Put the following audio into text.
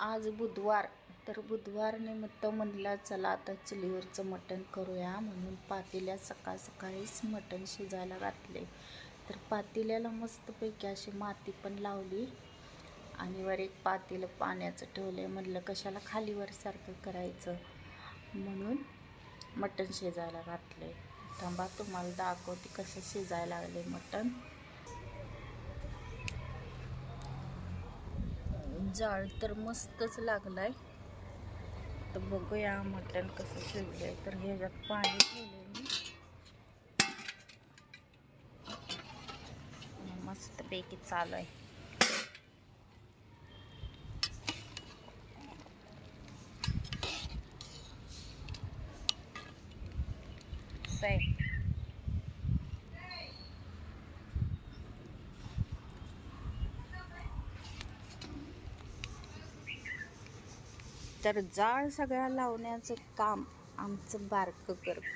आज बुधवार, तर बुधवार निमित्त म्हणलं चला आता चुलीवरचं मटण करूया म्हणून पातेल्यात सकाळ सकाळीच मटण शिजायला घातले. तर पातेल्याला मस्तपैकी अशी माती पण लावली आणि वर एक पातेलं पाण्याचं ठेवलं. म्हणलं कशाला खालीवर सारखं करायचं म्हणून मटण शिजायला घातले. थांबा तुम्हाला दाखवते कसं शिजायला लागले मटण. जाळ तर मस्तच लागलाय. तर बघूया मटण कसं शिजलंय. तर ह्याच्यात पाणी ठेवले मी मस्तपैकी चालू आहे. तर जाळ सगळ्या लावण्याचं काम आमचं बारकं करतं.